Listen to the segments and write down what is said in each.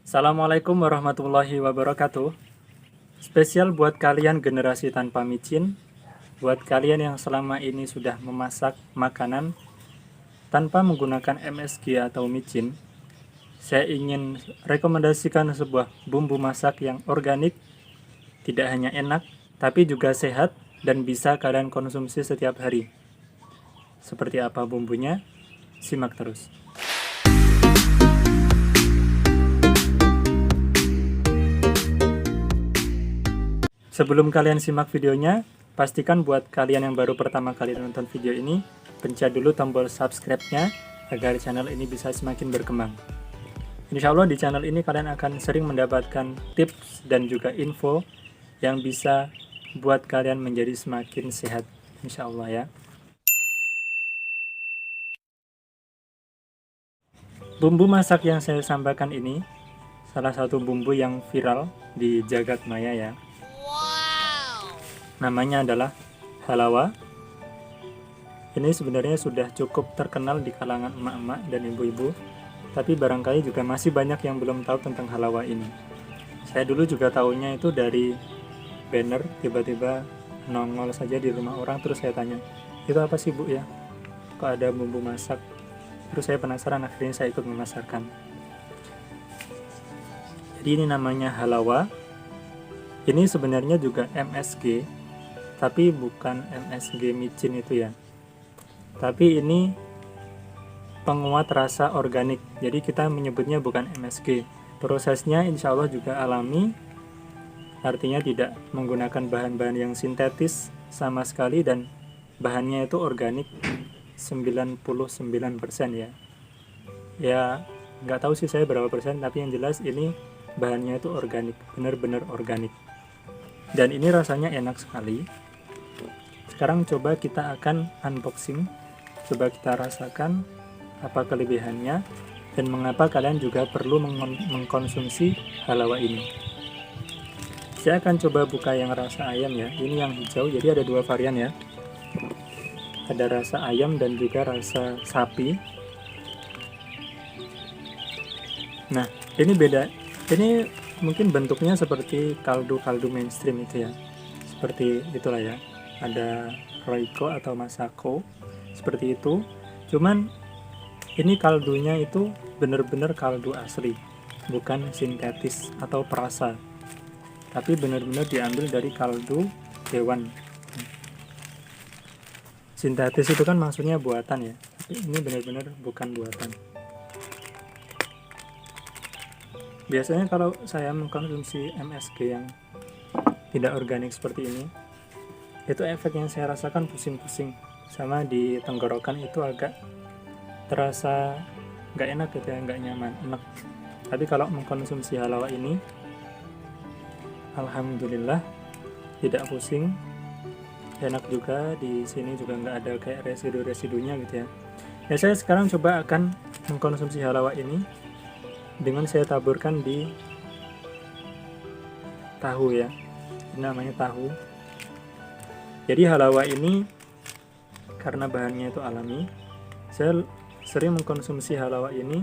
Assalamualaikum warahmatullahi wabarakatuh. Spesial buat kalian generasi tanpa micin, buat kalian yang selama ini sudah memasak makanan tanpa menggunakan MSG atau micin, saya ingin rekomendasikan sebuah bumbu masak yang organik, tidak hanya enak, tapi juga sehat dan bisa kalian konsumsi setiap hari. Seperti apa bumbunya? Simak terus. Sebelum kalian simak videonya, pastikan buat kalian yang baru pertama kali nonton video ini, pencet dulu tombol subscribe-nya agar channel ini bisa semakin berkembang. Insya Allah di channel ini kalian akan sering mendapatkan tips dan juga info yang bisa buat kalian menjadi semakin sehat. Insya Allah ya. Bumbu masak yang saya sampaikan ini salah satu bumbu yang viral di jagat maya ya. Namanya adalah halawa. Ini sebenarnya sudah cukup terkenal di kalangan emak-emak dan ibu-ibu, tapi barangkali juga masih banyak yang belum tahu tentang halawa ini. Saya dulu juga tahunya itu dari banner, tiba-tiba nongol saja di rumah orang, terus saya tanya, itu apa sih Bu ya? Kok ada bumbu masak? Terus saya penasaran, akhirnya saya ikut memasarkan. Jadi ini namanya halawa. Ini sebenarnya juga MSG, tapi bukan MSG micin itu ya. Tapi ini penguat rasa organik. Jadi kita menyebutnya bukan MSG. Prosesnya insya Allah juga alami. Artinya tidak menggunakan bahan-bahan yang sintetis sama sekali dan bahannya itu organik 99% ya. Ya nggak tahu sih saya berapa persen, tapi yang jelas ini bahannya itu organik, benar-benar organik. Dan ini rasanya enak sekali. Sekarang coba kita akan unboxing, coba kita rasakan apa kelebihannya dan mengapa kalian juga perlu mengkonsumsi halawa ini. Saya akan coba buka yang rasa ayam ya, ini yang hijau, jadi ada dua varian ya. Ada rasa ayam dan juga rasa sapi. Nah, ini beda, ini mungkin bentuknya seperti kaldu-kaldu mainstream itu ya, seperti itulah ya. Ada Royco atau Masako seperti itu, cuman ini kaldunya itu benar-benar kaldu asli, bukan sintetis atau perasa, tapi benar-benar diambil dari kaldu hewan. Sintetis itu kan maksudnya buatan ya, tapi ini benar-benar bukan buatan. Biasanya kalau saya mengkonsumsi MSG yang tidak organik seperti ini, itu efek yang saya rasakan pusing-pusing, sama di tenggorokan itu agak terasa nggak enak gitu ya, nggak nyaman, enak. Tapi kalau mengkonsumsi halawa ini, alhamdulillah tidak pusing, enak juga. Di sini juga nggak ada kayak residu-residunya gitu ya. Ya saya sekarang coba akan mengkonsumsi halawa ini dengan saya taburkan di tahu ya, ini namanya tahu. Jadi halawa ini karena bahannya itu alami, saya sering mengkonsumsi halawa ini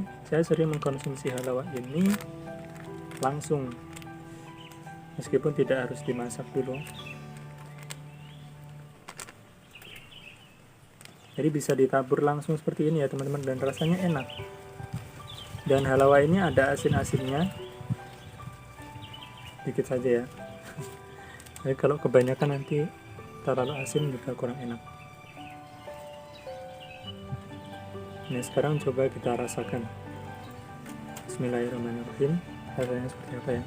langsung, meskipun tidak harus dimasak dulu. Jadi bisa ditabur langsung seperti ini ya teman-teman, dan rasanya enak. Dan halawa ini ada asin-asinnya, dikit saja ya. Jadi kalau kebanyakan nanti terlalu asin juga kurang enak. Nah sekarang coba kita rasakan. Bismillahirrahmanirrahim. Rasanya seperti apa ya?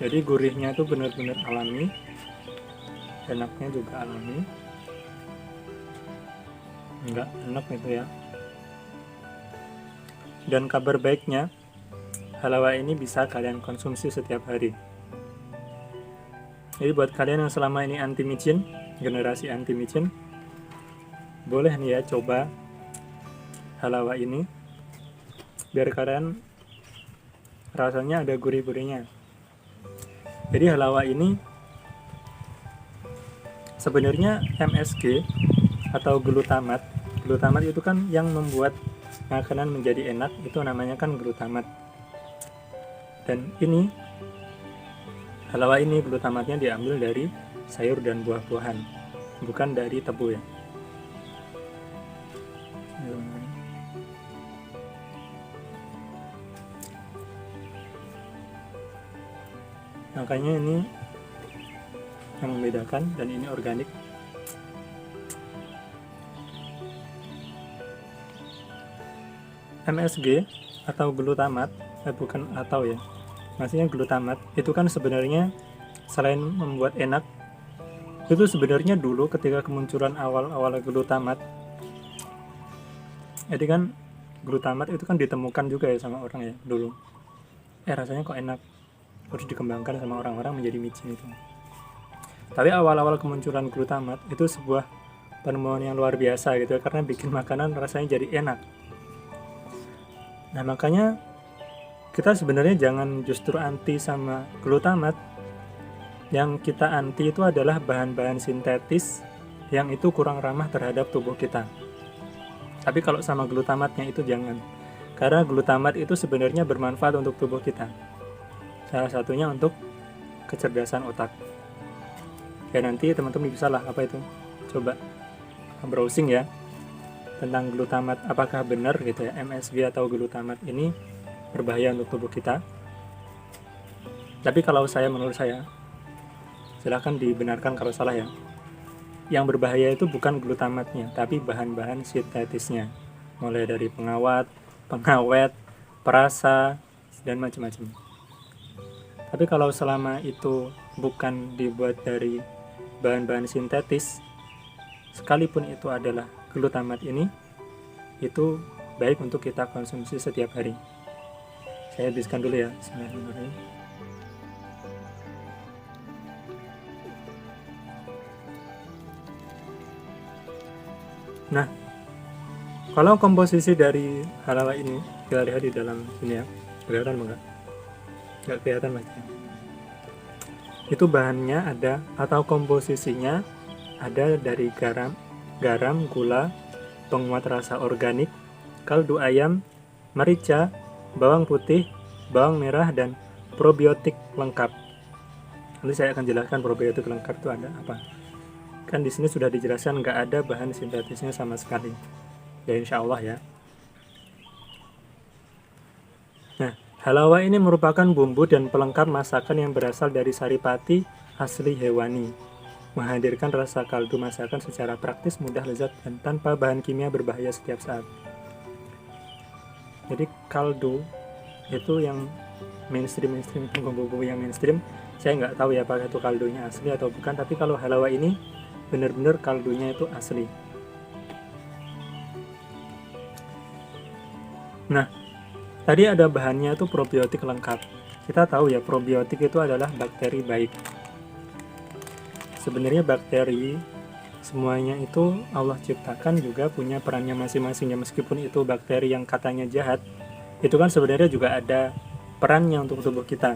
Jadi gurihnya itu benar-benar alami, enaknya juga alami, enggak enak itu ya. Dan kabar baiknya, halawa ini bisa kalian konsumsi setiap hari. Jadi buat kalian yang selama ini anti micin, generasi anti micin, boleh nih ya coba halawa ini, biar kalian rasanya ada gurih-gurihnya. Jadi halawa ini sebenarnya MSG atau glutamat itu kan yang membuat makanan menjadi enak, itu namanya kan glutamat. Dan ini halawa ini glutamatnya diambil dari sayur dan buah-buahan, bukan dari tebu ya. Makanya ini yang membedakan, dan ini organik. MSG atau glutamat, bukan atau ya, maksudnya glutamat itu kan sebenarnya selain membuat enak, itu sebenarnya dulu ketika kemunculan awal-awal glutamat, jadi kan glutamat itu kan ditemukan juga ya sama orang ya dulu, rasanya kok enak, terus dikembangkan sama orang-orang menjadi micin itu. Tapi awal-awal kemunculan glutamat itu sebuah penemuan yang luar biasa gitu ya, karena bikin makanan rasanya jadi enak. Nah makanya kita sebenarnya jangan justru anti sama glutamat. Yang kita anti itu adalah bahan-bahan sintetis yang itu kurang ramah terhadap tubuh kita. Tapi kalau sama glutamatnya itu jangan, karena glutamat itu sebenarnya bermanfaat untuk tubuh kita. Salah satunya untuk kecerdasan otak. Ya nanti teman-teman bisa lah apa itu, coba browsing ya tentang glutamat, apakah benar gitu ya MSG atau glutamat ini berbahaya untuk tubuh kita. Tapi kalau menurut saya, silahkan dibenarkan kalau salah ya, yang berbahaya itu bukan glutamatnya, tapi bahan-bahan sintetisnya, mulai dari pengawet, perasa, dan macam-macam. Tapi kalau selama itu bukan dibuat dari bahan-bahan sintetis, sekalipun itu adalah glutamat ini, itu baik untuk kita konsumsi setiap hari. Saya habiskan dulu ya. Bismillahirrahmanirrahim. Nah, kalau komposisi dari halawa ini kita lihat di dalam sini ya, kelihatan enggak? Nggak kelihatan mas. Itu bahannya ada, atau komposisinya ada dari garam, gula, penguat rasa organik, kaldu ayam, merica, bawang putih, bawang merah, dan probiotik lengkap. Nanti saya akan jelaskan probiotik lengkap itu ada apa. Kan di sini sudah dijelaskan nggak ada bahan sintetisnya sama sekali. Ya insya Allah ya. Nah, halawa ini merupakan bumbu dan pelengkap masakan yang berasal dari saripati asli hewani, menghadirkan rasa kaldu masakan secara praktis, mudah, lezat, dan tanpa bahan kimia berbahaya setiap saat. Jadi kaldu itu yang mainstream bumbu-bumbu yang mainstream, saya nggak tahu ya apakah itu kaldunya asli atau bukan, tapi kalau halawa ini benar-benar kaldunya itu asli. Nah, tadi ada bahannya itu probiotik lengkap. Kita tahu ya, probiotik itu adalah bakteri baik. Sebenarnya bakteri semuanya itu Allah ciptakan juga punya perannya masing-masing ya, meskipun itu bakteri yang katanya jahat, itu kan sebenarnya juga ada perannya untuk tubuh kita.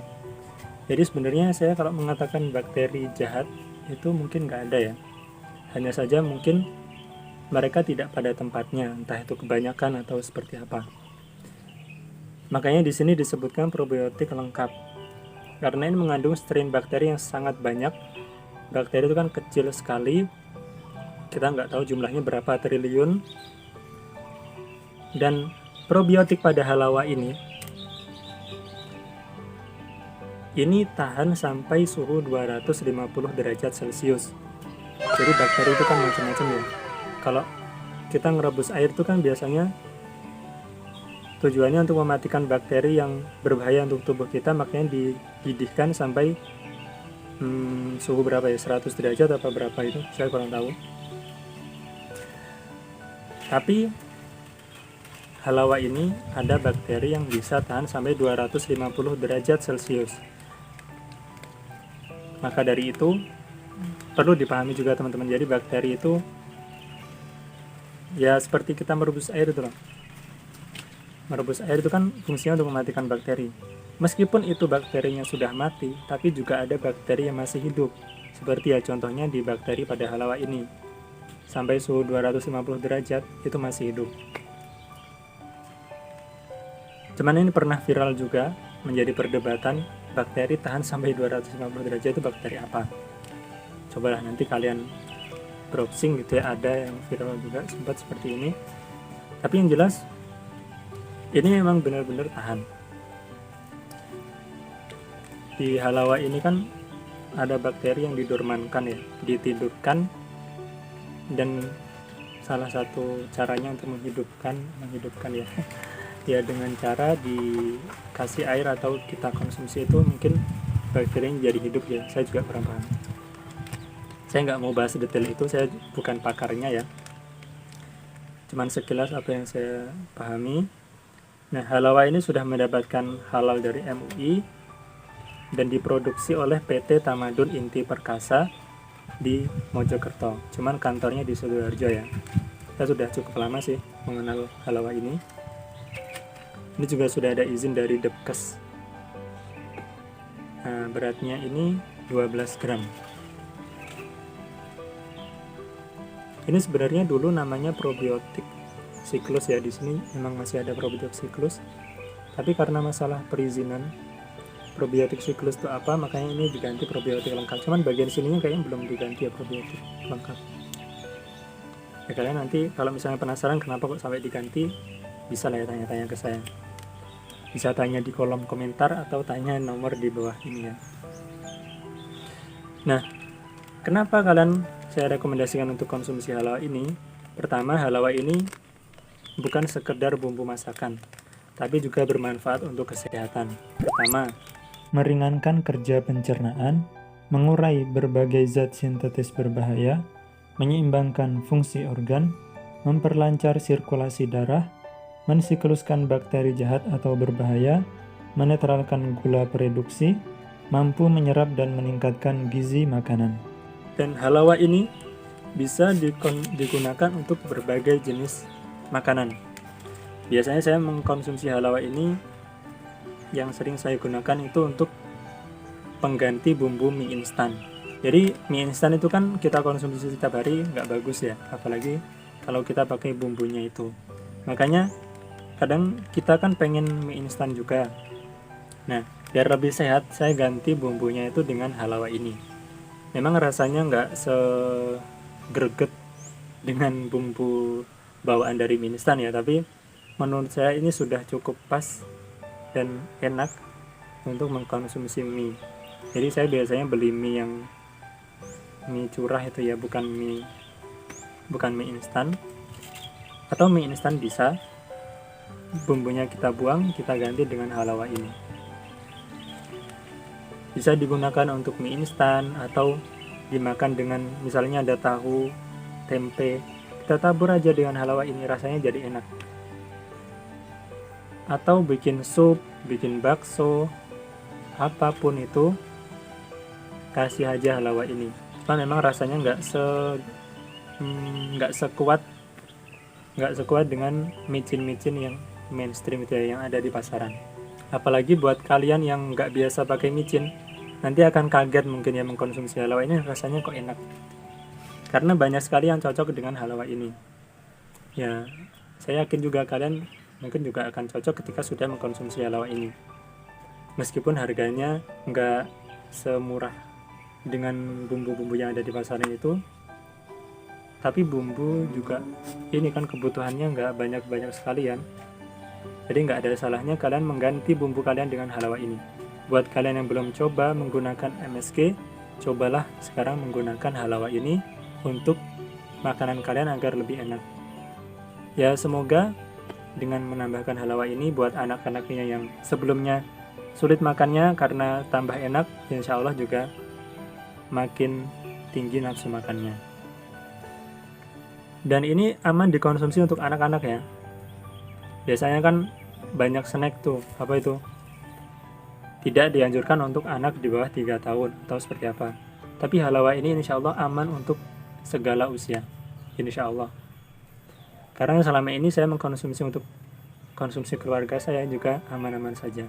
Jadi sebenarnya saya kalau mengatakan bakteri jahat itu mungkin nggak ada ya, hanya saja mungkin mereka tidak pada tempatnya, entah itu kebanyakan atau seperti apa. Makanya di sini disebutkan probiotik lengkap, karena ini mengandung strain bakteri yang sangat banyak. Bakteri itu kan kecil sekali, kita nggak tahu jumlahnya berapa triliun. Dan probiotik pada halawa ini tahan sampai suhu 250 derajat Celcius. Jadi bakteri itu kan macam-macam ya. Kalau kita ngerebus air itu kan biasanya tujuannya untuk mematikan bakteri yang berbahaya untuk tubuh kita, makanya dididihkan sampai suhu berapa ya, 100 derajat apa berapa itu, saya kurang tahu. Tapi halawa ini ada bakteri yang bisa tahan sampai 250 derajat Celcius. Maka dari itu perlu dipahami juga teman-teman, jadi bakteri itu ya seperti kita merebus air itu loh. Merebus air itu kan fungsinya untuk mematikan bakteri. Meskipun itu bakterinya sudah mati, tapi juga ada bakteri yang masih hidup. Seperti ya contohnya di bakteri pada halawa ini, sampai suhu 250 derajat itu masih hidup. Cuman ini pernah viral juga, menjadi perdebatan, bakteri tahan sampai 250 derajat itu bakteri apa. Cobalah nanti kalian browsing gitu ya, ada yang viral juga sempat seperti ini. Tapi yang jelas ini memang benar-benar tahan. Di halawa ini kan ada bakteri yang didormankan ya, ditidurkan, dan salah satu caranya untuk menghidupkan ya ya dengan cara dikasih air atau kita konsumsi itu mungkin bakterinya jadi hidup ya. Saya juga kurang paham, saya nggak mau bahas detail itu, saya bukan pakarnya ya, cuman sekilas apa yang saya pahami. Nah, halawa ini sudah mendapatkan halal dari MUI dan diproduksi oleh PT Tamadun Inti Perkasa di Mojokerto, cuman kantornya di Sidoarjo ya. Saya sudah cukup lama sih mengenal halawa ini. Ini juga sudah ada izin dari Depkes. Nah, beratnya ini 12 gram. Ini sebenarnya dulu namanya probiotik siklus ya, di sini memang masih ada probiotik siklus. Tapi karena masalah perizinan probiotik siklus itu apa, makanya ini diganti probiotik lengkap. Cuman bagian sininya kayaknya belum diganti ya, probiotik lengkap. Ya kalian nanti kalau misalnya penasaran kenapa kok sampai diganti, bisa lah ya tanya-tanya ke saya. Bisa tanya di kolom komentar atau tanya nomor di bawah ini ya. Nah, kenapa kalian saya rekomendasikan untuk konsumsi halawa ini? Pertama, halawa ini bukan sekedar bumbu masakan, tapi juga bermanfaat untuk kesehatan. Pertama, meringankan kerja pencernaan, mengurai berbagai zat sintetis berbahaya, menyeimbangkan fungsi organ, memperlancar sirkulasi darah, mensikluskan bakteri jahat atau berbahaya, menetralkan gula reduksi, mampu menyerap dan meningkatkan gizi makanan. Dan halawa ini bisa digunakan untuk berbagai jenis makanan. Biasanya saya mengkonsumsi halawa ini, yang sering saya gunakan itu untuk pengganti bumbu mie instan. Jadi mie instan itu kan kita konsumsi setiap hari, nggak bagus ya, apalagi kalau kita pakai bumbunya itu. Makanya kadang kita kan pengen mie instan juga. Nah, biar lebih sehat, saya ganti bumbunya itu dengan halawa ini. Memang rasanya nggak segreget dengan bumbu bawaan dari mie instan ya, tapi menurut saya ini sudah cukup pas dan enak untuk mengkonsumsi mie. Jadi saya biasanya beli mie yang mie curah itu ya, bukan mie instan. Atau mie instan bisa, bumbunya kita buang, kita ganti dengan halawa ini. Bisa digunakan untuk mie instan atau dimakan dengan misalnya ada tahu, tempe, kita tabur aja dengan halawa ini, rasanya jadi enak. Atau bikin sup, bikin bakso, apapun itu, kasih aja halawa ini. Cuma memang rasanya nggak sekuat dengan micin-micin yang mainstream itu ya, yang ada di pasaran. Apalagi buat kalian yang nggak biasa pakai micin, nanti akan kaget mungkin ya mengkonsumsi halawa ini, rasanya kok enak. Karena banyak sekali yang cocok dengan halawa ini. Ya, saya yakin juga kalian mungkin juga akan cocok ketika sudah mengkonsumsi halawa ini. Meskipun harganya nggak semurah dengan bumbu-bumbu yang ada di pasaran itu, tapi bumbu juga ini kan kebutuhannya nggak banyak-banyak sekalian. Jadi nggak ada salahnya kalian mengganti bumbu kalian dengan halawa ini. Buat kalian yang belum coba menggunakan MSG, cobalah sekarang menggunakan halawa ini untuk makanan kalian agar lebih enak. Ya, semoga dengan menambahkan halawa ini buat anak-anaknya yang sebelumnya sulit makannya karena tambah enak, insya Allah juga makin tinggi nafsu makannya. Dan ini aman dikonsumsi untuk anak-anak ya. Biasanya kan banyak snack tuh, apa itu? Tidak dianjurkan untuk anak di bawah 3 tahun atau seperti apa. Tapi halawa ini insya Allah aman untuk segala usia, insya Allah. Karena selama ini saya mengkonsumsi untuk konsumsi keluarga saya juga aman-aman saja.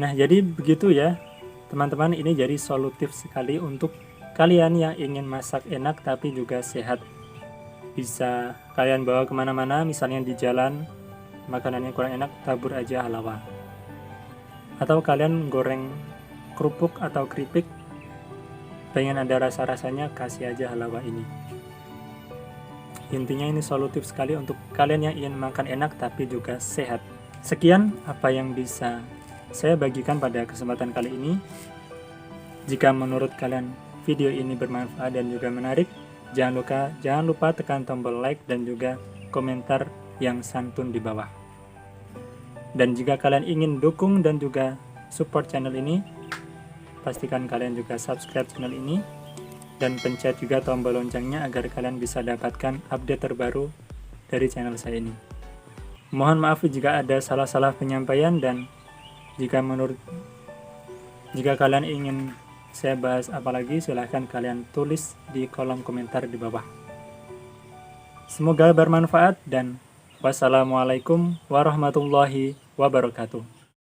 Nah, jadi begitu ya teman-teman, ini jadi solutif sekali untuk kalian yang ingin masak enak tapi juga sehat, bisa kalian bawa kemana-mana, misalnya di jalan makanannya kurang enak, tabur aja halawa. Atau kalian goreng kerupuk atau keripik, pengen ada rasa-rasanya, kasih aja halawa ini. Intinya ini solutif sekali untuk kalian yang ingin makan enak tapi juga sehat. Sekian apa yang bisa saya bagikan pada kesempatan kali ini. Jika menurut kalian video ini bermanfaat dan juga menarik, jangan lupa tekan tombol like dan juga komentar yang santun di bawah. Dan jika kalian ingin dukung dan juga support channel ini, pastikan kalian juga subscribe channel ini dan pencet juga tombol loncengnya agar kalian bisa dapatkan update terbaru dari channel saya ini. Mohon maaf jika ada salah-salah penyampaian, dan jika kalian ingin saya bahas apa lagi, silahkan kalian tulis di kolom komentar di bawah. Semoga bermanfaat dan wassalamualaikum warahmatullahi wabarakatuh.